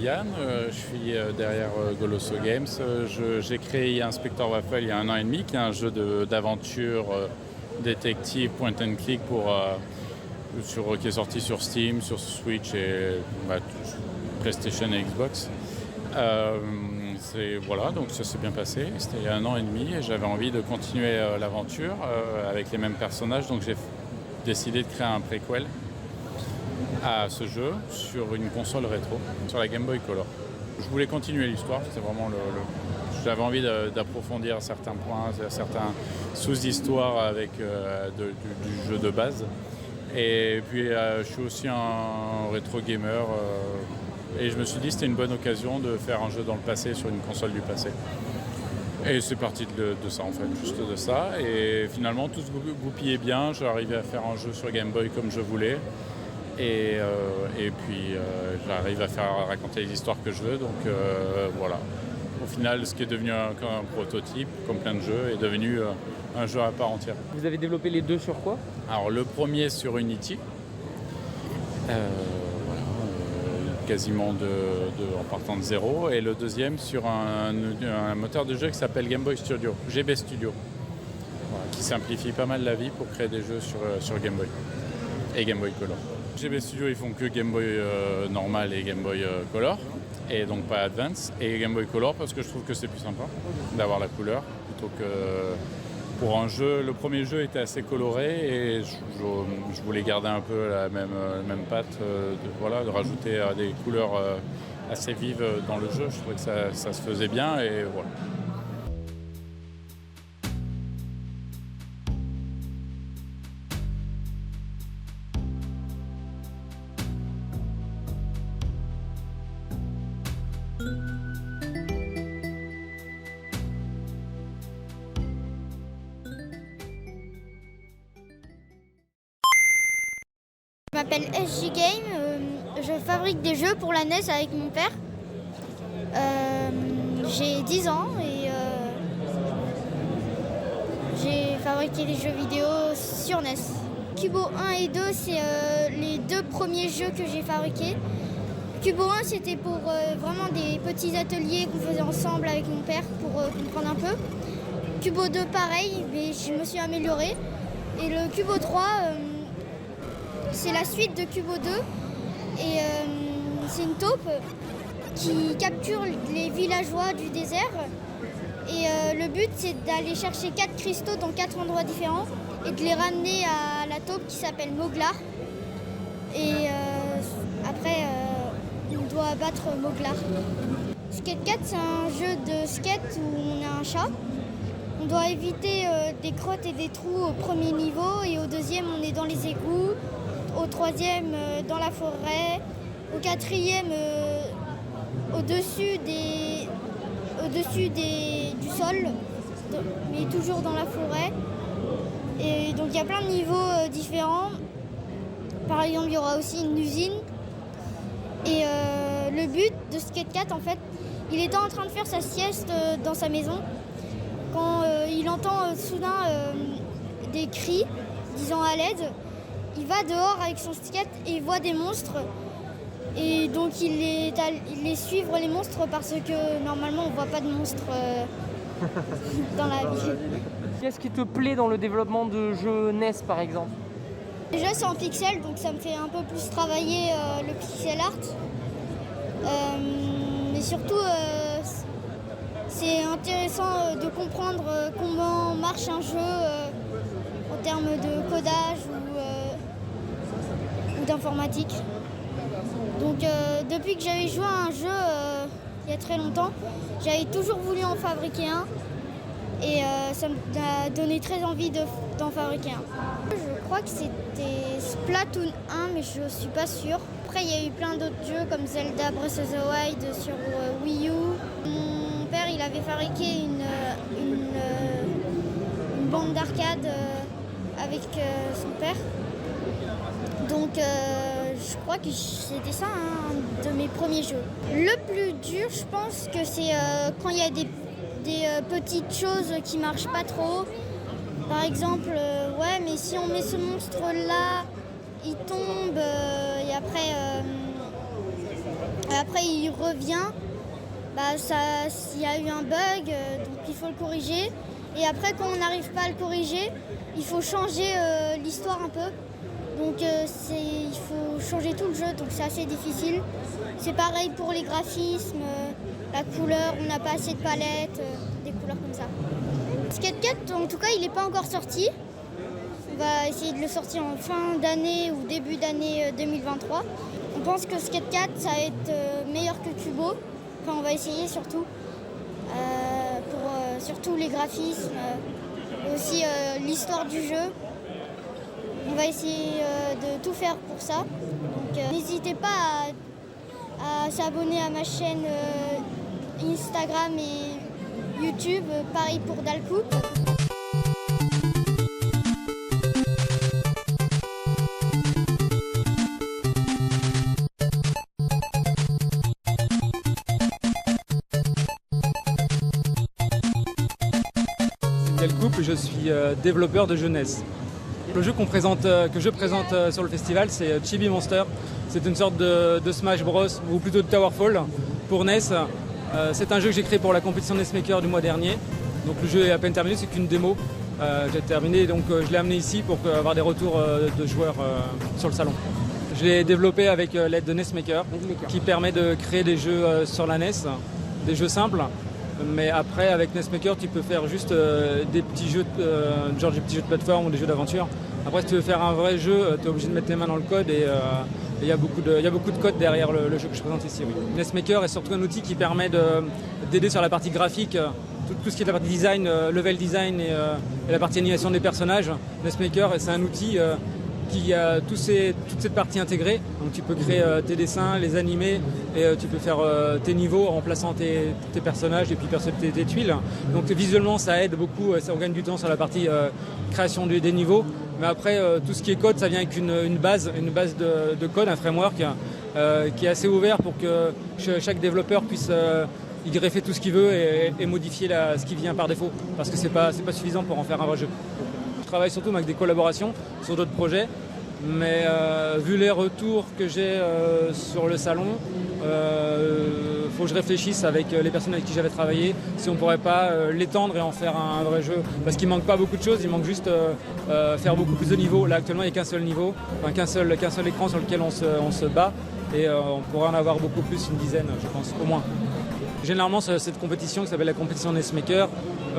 Yann, je suis derrière Goloso Games. J'ai créé Inspector Waffle il y a 1 an et demi, qui est un jeu d'aventure détective point and click qui est sorti sur Steam, sur Switch et PlayStation et Xbox. Donc ça s'est bien passé. C'était il y a 1 an et demi et j'avais envie de continuer l'aventure avec les mêmes personnages, donc j'ai décidé de créer un préquel à ce jeu sur une console rétro, sur la Game Boy Color. Je voulais continuer l'histoire, c'était vraiment j'avais envie d'approfondir certains points, certains sous-histoires avec du jeu de base. Et puis je suis aussi un rétro gamer et je me suis dit que c'était une bonne occasion de faire un jeu dans le passé sur une console du passé. Et c'est parti de ça en fait, juste de ça. Et finalement tout se goupillait bien, j'ai arrivé à faire un jeu sur Game Boy comme je voulais. Et puis j'arrive à raconter les histoires que je veux, donc voilà. Au final, ce qui est devenu un prototype, comme plein de jeux, est devenu un jeu à part entière. Vous avez développé les deux sur quoi? Alors le premier sur Unity, quasiment en partant de zéro, et le deuxième sur un moteur de jeu qui s'appelle Game Boy Studio, GB Studio, voilà, qui simplifie pas mal la vie pour créer des jeux sur Game Boy et Game Boy Color. GB Studio, ils font que Game Boy normal et Game Boy Color, et donc pas Advance, et Game Boy Color parce que je trouve que c'est plus sympa d'avoir la couleur plutôt que pour un jeu. Le premier jeu était assez coloré et je voulais garder un peu la même patte, de rajouter des couleurs assez vives dans le jeu. Je trouvais que ça se faisait bien et voilà. Je m'appelle SJ Game, je fabrique des jeux pour la NES avec mon père. J'ai 10 ans et j'ai fabriqué des jeux vidéo sur NES. Cubo 1 et 2, c'est les deux premiers jeux que j'ai fabriqués. Cubo 1, c'était pour vraiment des petits ateliers qu'on faisait ensemble avec mon père pour comprendre un peu. Cubo 2, pareil, mais je me suis améliorée. Et le Cubo 3, c'est la suite de Cubo 2 et c'est une taupe qui capture les villageois du désert et le but c'est d'aller chercher 4 cristaux dans 4 endroits différents et de les ramener à la taupe qui s'appelle Moglar et après on doit battre Moglar. Skate 4, c'est un jeu de skate où on a un chat. On doit éviter des crottes et des trous au premier niveau et au deuxième on est dans les égouts. Au troisième, dans la forêt. Au quatrième, au-dessus du sol, mais toujours dans la forêt. Et donc il y a plein de niveaux différents. Par exemple, il y aura aussi une usine. Et le but de Skate 4, en fait, il était en train de faire sa sieste dans sa maison quand il entend soudain des cris disant à l'aide. Il va dehors avec son skate et il voit des monstres. Et donc il les suivre les monstres parce que normalement on ne voit pas de monstres dans la vie. Qu'est-ce qui te plaît dans le développement de jeux NES par exemple? Les jeux c'est en pixel donc ça me fait un peu plus travailler le pixel art. Mais surtout c'est intéressant de comprendre comment marche un jeu en termes de codage ou d'informatique. Donc depuis que j'avais joué à un jeu il y a très longtemps, j'avais toujours voulu en fabriquer un et ça m'a donné très envie d'en fabriquer un. Je crois que c'était Splatoon 1 mais je suis pas sûre. Après il y a eu plein d'autres jeux comme Zelda Breath of the Wild sur Wii U. Mon père il avait fabriqué une bande d'arcade avec son père. Donc je crois que c'était ça un de mes premiers jeux. Le plus dur je pense que c'est quand il y a des petites choses qui marchent pas trop. Par exemple, ouais mais si on met ce monstre là, il tombe et après Après, il revient. Il y a eu un bug, donc il faut le corriger. Et après, quand on n'arrive pas à le corriger, il faut changer l'histoire un peu. Donc il faut changer tout le jeu, donc c'est assez difficile. C'est pareil pour les graphismes, la couleur, on n'a pas assez de palettes, des couleurs comme ça. Skate 4, en tout cas, il n'est pas encore sorti. On va essayer de le sortir en fin d'année ou début d'année 2023. On pense que Skate 4, ça va être meilleur que Kubo. Enfin, on va essayer surtout, pour surtout les graphismes, et aussi l'histoire du jeu. On va essayer de tout faire pour ça. Donc n'hésitez pas à s'abonner à ma chaîne Instagram et YouTube, pareil pour Dalcoup. Dalcoup, je suis développeur de jeunesse. Le jeu que je présente sur le festival, c'est Chibi Monster. C'est une sorte de Smash Bros, ou plutôt de Towerfall pour NES. C'est un jeu que j'ai créé pour la compétition NES Maker du mois dernier. Donc le jeu est à peine terminé, c'est qu'une démo. J'ai terminé, donc je l'ai amené ici pour avoir des retours de joueurs sur le salon. Je l'ai développé avec l'aide de NES Maker, qui permet de créer des jeux sur la NES, des jeux simples. Mais après, avec NES Maker, tu peux faire juste des petits jeux, genre des petits jeux de plateforme ou des jeux d'aventure. Après, si tu veux faire un vrai jeu, tu es obligé de mettre tes mains dans le code et il y a beaucoup de code derrière le jeu que je présente ici. Oui. NES Maker est surtout un outil qui permet d'aider sur la partie graphique, tout ce qui est la partie design, level design et la partie animation des personnages. NES Maker, c'est un outil qui a toute cette partie intégrée. Donc tu peux créer tes dessins, les animer et tu peux faire tes niveaux en plaçant tes personnages et puis tes tuiles. Donc visuellement ça aide beaucoup, ça gagne du temps sur la partie création des niveaux. Mais après tout ce qui est code, ça vient avec une base de code, un framework qui est assez ouvert pour que chaque développeur puisse y greffer tout ce qu'il veut et modifier ce qui vient par défaut. Parce que c'est pas suffisant pour en faire un vrai jeu. Je travaille surtout avec des collaborations sur d'autres projets, mais vu les retours que j'ai sur le salon, faut que je réfléchisse avec les personnes avec qui j'avais travaillé si on ne pourrait pas l'étendre et en faire un vrai jeu. Parce qu'il manque pas beaucoup de choses, il manque juste faire beaucoup plus de niveaux. Là actuellement il n'y a qu'un seul niveau, enfin, qu'un seul écran sur lequel on se bat et on pourrait en avoir beaucoup plus, une dizaine je pense, au moins. Généralement, cette compétition qui s'appelle la compétition NES Maker,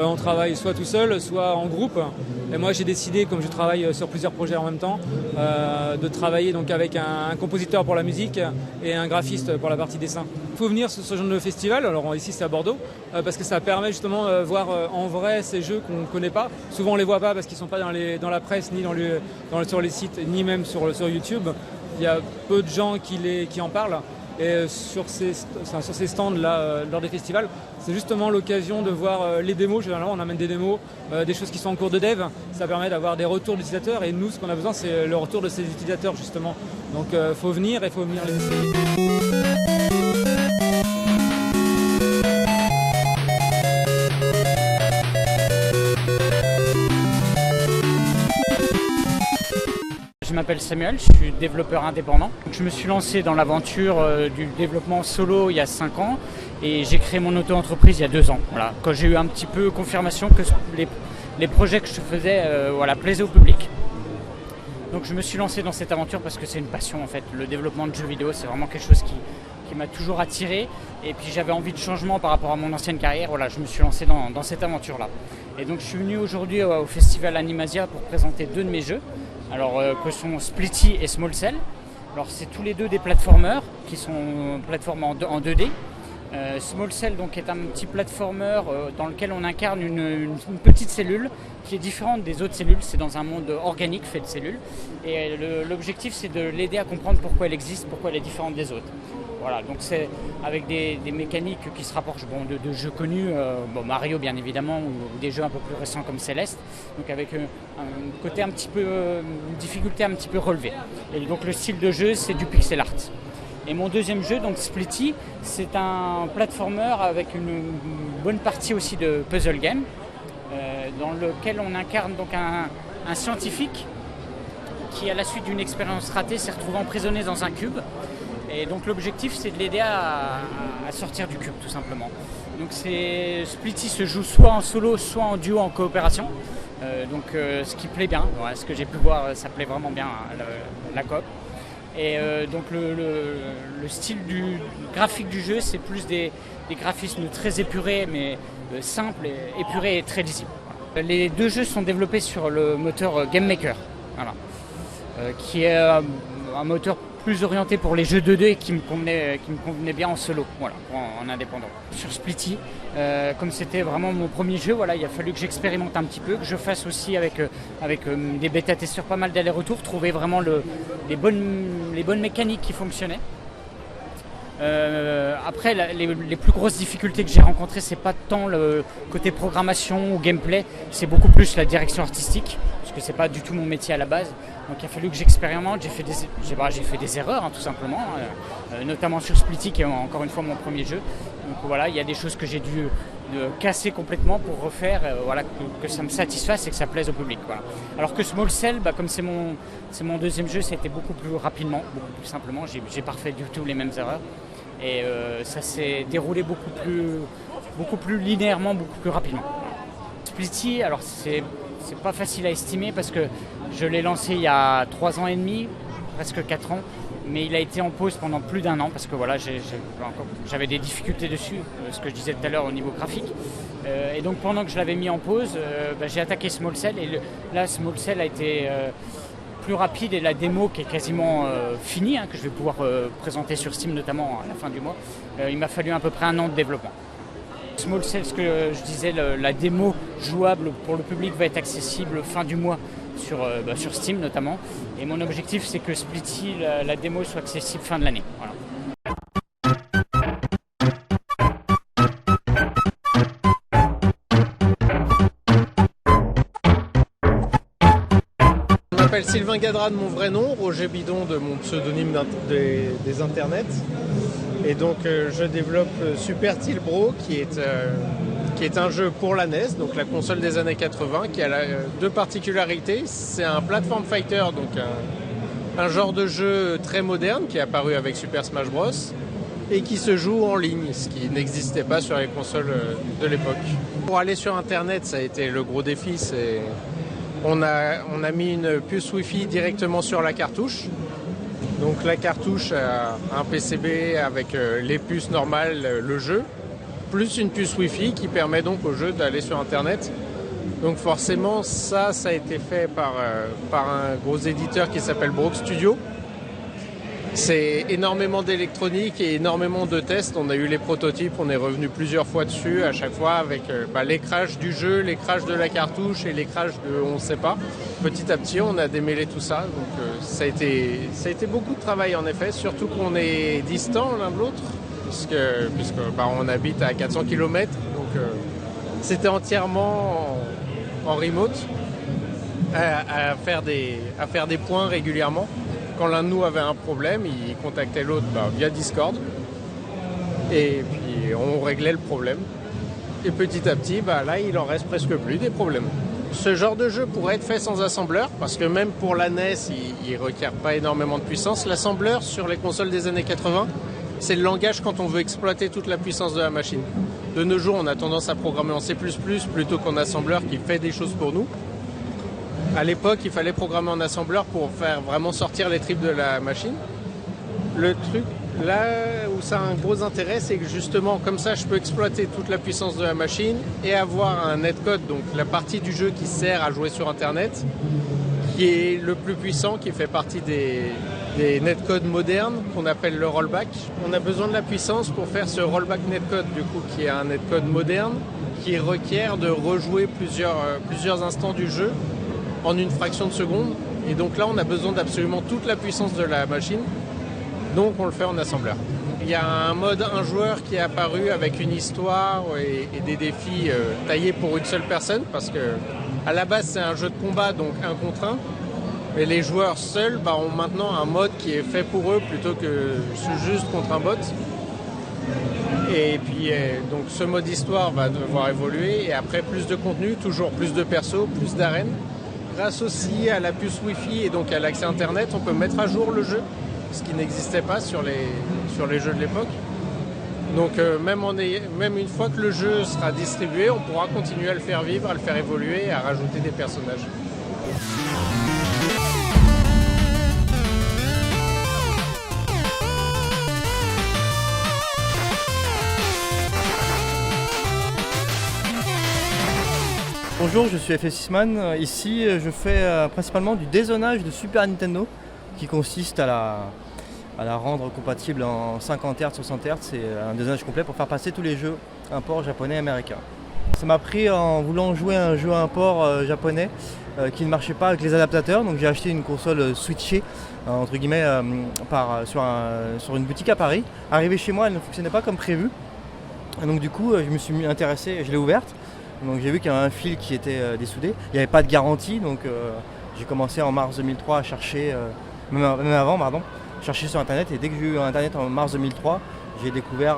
on travaille soit tout seul, soit en groupe. Et moi, j'ai décidé, comme je travaille sur plusieurs projets en même temps, de travailler donc avec un compositeur pour la musique et un graphiste pour la partie dessin. Il faut venir sur ce genre de festival, alors ici c'est à Bordeaux, parce que ça permet justement de voir en vrai ces jeux qu'on ne connaît pas. Souvent on ne les voit pas parce qu'ils ne sont pas dans la presse, ni sur les sites, ni même sur YouTube. Il y a peu de gens qui en parlent. Et sur ces stands-là, lors des festivals, c'est justement l'occasion de voir les démos. Généralement, on amène des démos, des choses qui sont en cours de dev. Ça permet d'avoir des retours d'utilisateurs. Et nous, ce qu'on a besoin, c'est le retour de ces utilisateurs, justement. Donc, il faut venir les essayer. Je m'appelle Samuel, je suis développeur indépendant. Je me suis lancé dans l'aventure du développement solo il y a 5 ans et j'ai créé mon auto-entreprise il y a 2 ans. Voilà. Quand j'ai eu un petit peu confirmation que les projets que je faisais plaisaient au public. Donc je me suis lancé dans cette aventure parce que c'est une passion en fait. Le développement de jeux vidéo, c'est vraiment quelque chose qui m'a toujours attiré. Et puis j'avais envie de changement par rapport à mon ancienne carrière. Voilà, je me suis lancé dans cette aventure-là. Et donc je suis venu aujourd'hui au festival Animasia pour présenter 2 de mes jeux. Alors que sont Splitty et Small Cell. Alors c'est tous les 2 des platformers qui sont plateformes en 2D. Small Cell donc est un petit platformer dans lequel on incarne une petite cellule qui est différente des autres cellules. C'est dans un monde organique fait de cellules. Et l'objectif c'est de l'aider à comprendre pourquoi elle existe, pourquoi elle est différente des autres. Voilà, donc c'est avec des mécaniques qui se rapprochent de jeux connus, Mario bien évidemment, ou des jeux un peu plus récents comme Céleste, donc avec un côté une difficulté un petit peu relevée. Et donc le style de jeu c'est du pixel art. Et mon deuxième jeu, donc Splitty, c'est un platformer avec une bonne partie aussi de puzzle game, dans lequel on incarne donc un scientifique qui, à la suite d'une expérience ratée, s'est retrouvé emprisonné dans un cube. Et donc l'objectif c'est de l'aider à sortir du cube tout simplement. Donc Splitty se joue soit en solo, soit en duo, en coopération. Ce qui plaît bien, voilà, ce que j'ai pu voir, ça plaît vraiment bien la coop. Et donc le style graphique du jeu, c'est plus des graphismes très épurés, mais simples, épurés et très lisibles. Les deux jeux sont développés sur le moteur Game Maker, voilà, qui est un moteur plus orienté pour les jeux 2D et qui me convenait bien en solo, voilà, en indépendant. Sur Splitty, comme c'était vraiment mon premier jeu, voilà, il a fallu que j'expérimente un petit peu, que je fasse aussi avec des bêta-testeurs, pas mal d'allers-retours, trouver vraiment les bonnes mécaniques qui fonctionnaient. Après, les plus grosses difficultés que j'ai rencontrées, c'est pas tant le côté programmation ou gameplay, c'est beaucoup plus la direction artistique, parce que c'est pas du tout mon métier à la base. Donc il a fallu que j'expérimente, j'ai fait des erreurs, hein, tout simplement, notamment sur Splitty, qui est encore une fois mon premier jeu. Donc voilà, il y a des choses que j'ai dû casser complètement pour refaire, voilà, que ça me satisfasse et que ça plaise au public. Voilà. Alors que Small Cell, comme c'est mon deuxième jeu, ça a été beaucoup plus rapidement, beaucoup plus simplement. J'ai pas refait du tout les mêmes erreurs. Et ça s'est déroulé beaucoup plus linéairement, beaucoup plus rapidement. Splitty, alors c'est pas facile à estimer parce que je l'ai lancé il y a 3 ans et demi, presque 4 ans, mais il a été en pause pendant plus d'1 an parce que voilà, j'avais des difficultés dessus, ce que je disais tout à l'heure au niveau graphique. Et donc pendant que je l'avais mis en pause, j'ai attaqué Small Cell et là Small Cell a été plus rapide et la démo qui est quasiment finie, hein, que je vais pouvoir présenter sur Steam notamment à la fin du mois, il m'a fallu à peu près 1 an de développement. Small Cell, ce que je disais, la démo jouable pour le public va être accessible fin du mois sur Steam notamment. Et mon objectif c'est que Splitty, la démo soit accessible fin de l'année. Voilà. Je m'appelle Sylvain Gadra de mon vrai nom, Roger Bidon de mon pseudonyme des internets. Et donc je développe Super Tilbro qui est un jeu pour la NES, donc la console des années 80, qui a deux particularités. C'est un platform fighter, donc un genre de jeu très moderne qui est apparu avec Super Smash Bros. Et qui se joue en ligne, ce qui n'existait pas sur les consoles de l'époque. Pour aller sur internet, ça a été le gros défi. On a mis une puce Wi-Fi directement sur la cartouche. Donc la cartouche a un PCB avec les puces normales, le jeu, plus une puce Wi-Fi qui permet donc au jeu d'aller sur internet. Donc forcément ça a été fait par un gros éditeur qui s'appelle Broke Studio. C'est énormément d'électronique et énormément de tests. On a eu les prototypes, on est revenu plusieurs fois dessus, à chaque fois avec les crashs du jeu, les crashs de la cartouche et les crashs de on ne sait pas. Petit à petit, on a démêlé tout ça. Donc ça a été beaucoup de travail en effet, surtout qu'on est distants l'un de l'autre, puisque on habite à 400 km. Donc c'était entièrement en remote, à faire des points régulièrement. Quand l'un de nous avait un problème, il contactait l'autre via Discord. Et puis on réglait le problème. Et petit à petit, là, il en reste presque plus des problèmes. Ce genre de jeu pourrait être fait sans assembleur, parce que même pour la NES, il ne requiert pas énormément de puissance. L'assembleur sur les consoles des années 80, c'est le langage quand on veut exploiter toute la puissance de la machine. De nos jours, on a tendance à programmer en C++ plutôt qu'en assembleur qui fait des choses pour nous. À l'époque, il fallait programmer en assembleur pour faire vraiment sortir les tripes de la machine. Le truc, là où ça a un gros intérêt, c'est que justement, comme ça, je peux exploiter toute la puissance de la machine et avoir un netcode, donc la partie du jeu qui sert à jouer sur Internet, qui est le plus puissant, qui fait partie des netcodes modernes qu'on appelle le rollback. On a besoin de la puissance pour faire ce rollback netcode, du coup, qui est un netcode moderne, qui requiert de rejouer plusieurs instants du jeu en une fraction de seconde. Et donc là, on a besoin d'absolument toute la puissance de la machine. Donc on le fait en assembleur. Il y a un mode un joueur qui est apparu avec une histoire et des défis taillés pour une seule personne, parce que à la base c'est un jeu de combat, donc 1 contre 1. Mais les joueurs seuls ont maintenant un mode qui est fait pour eux plutôt que juste contre un bot. Et puis donc ce mode histoire va devoir évoluer, et après plus de contenu, toujours plus de persos, plus d'arènes. Grâce aussi à la puce Wi-Fi et donc à l'accès Internet, on peut mettre à jour le jeu ce qui n'existait pas sur les jeux de l'époque. Donc même une fois que le jeu sera distribué, on pourra continuer à le faire vivre, à le faire évoluer et à rajouter des personnages. Bonjour, je suis FS6man. Ici, je fais principalement du dézonage de Super Nintendo qui consiste à la rendre compatible en 50 Hz, 60 Hz. C'est un dézonage complet pour faire passer tous les jeux import japonais et américains. Ça m'a pris en voulant jouer un jeu import japonais qui ne marchait pas avec les adaptateurs. Donc j'ai acheté une console switchée entre guillemets sur une boutique à Paris. Arrivé chez moi, elle ne fonctionnait pas comme prévu. Et donc du coup, je me suis intéressé, je l'ai ouverte. Donc j'ai vu qu'il y avait un fil qui était dessoudé. Il n'y avait pas de garantie, donc j'ai commencé en mars 2003 à chercher, même avant, chercher sur internet. Et dès que j'ai eu internet en mars 2003, j'ai découvert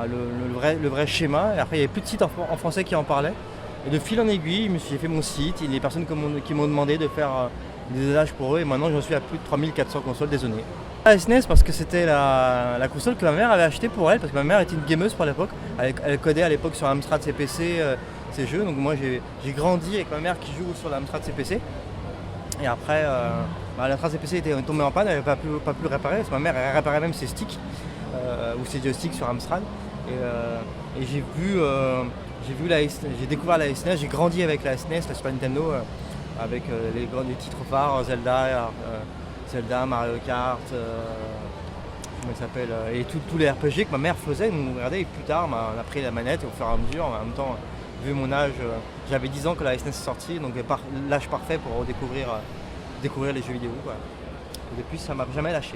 le vrai schéma. Et après, il n'y avait plus de site en français qui en parlait. Et de fil en aiguille, j'ai fait mon site. Il y a des personnes qui m'ont demandé de faire des dézonages pour eux. Et maintenant, j'en suis à plus de 3400 consoles dézonées. La SNES parce que c'était la console que ma mère avait achetée pour elle, parce que ma mère était une gameuse pour l'époque. Elle codait à l'époque sur Amstrad CPC ces jeux. Donc moi j'ai grandi avec ma mère qui joue sur l'Amstrad CPC. Et après, l'Amstrad CPC était tombé en panne, elle n'avait pas pu le réparer, parce que ma mère elle réparait même ses sticks ou ses joysticks sur Amstrad. Et j'ai découvert la SNES, j'ai grandi avec la SNES, la Super Nintendo, avec les titres phares, Zelda, Mario Kart, comment il s'appelle, et tous les RPG que ma mère faisait, nous regardait, et plus tard on a pris la manette et au fur et à mesure, en même temps, vu mon âge, j'avais 10 ans que la SNES est sortie, donc l'âge parfait pour découvrir les jeux vidéo, quoi. Et depuis, ça m'a jamais lâché.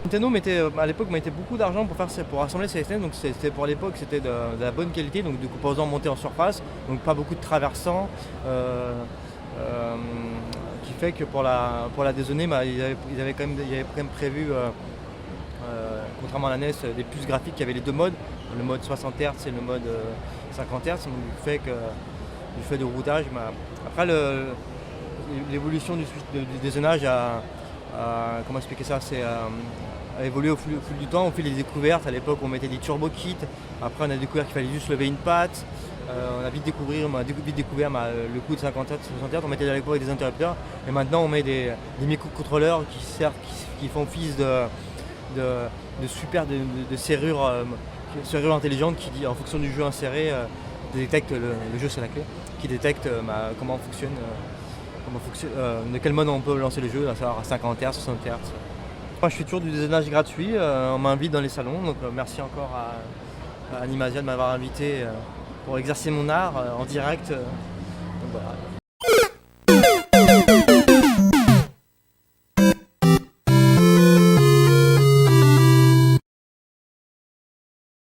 Nintendo à l'époque mettait beaucoup d'argent pour assembler ces SNES, donc c'était pour l'époque c'était de la bonne qualité, donc de composants montés en surface, donc pas beaucoup de traversants. Qui fait que pour la dézonner, ils avaient quand même prévu, contrairement à la NES, des puces graphiques qui avaient les deux modes, le mode 60 Hz et le mode 50 Hz, donc du fait de routage. Après l'évolution du dézonage comment expliquer ça, a évolué au fil du temps, au fil des découvertes. À l'époque on mettait des turbo kits, après on a découvert qu'il fallait juste lever une patte. On a vite découvert le coup de 50 Hz, 60 Hz, on mettait à l'époque des interrupteurs et maintenant on met des microcontrôleurs qui font office de serrures intelligentes qui, en fonction du jeu inséré, détectent le jeu c'est la clé, qui détecte comment fonctionne, de quel mode on peut lancer le jeu, à savoir à 50 Hz, 60 Hz. Moi je fais toujours du dézonage gratuit, on m'invite dans les salons, donc merci encore à Animasia de m'avoir invité pour exercer mon art en direct. Donc voilà.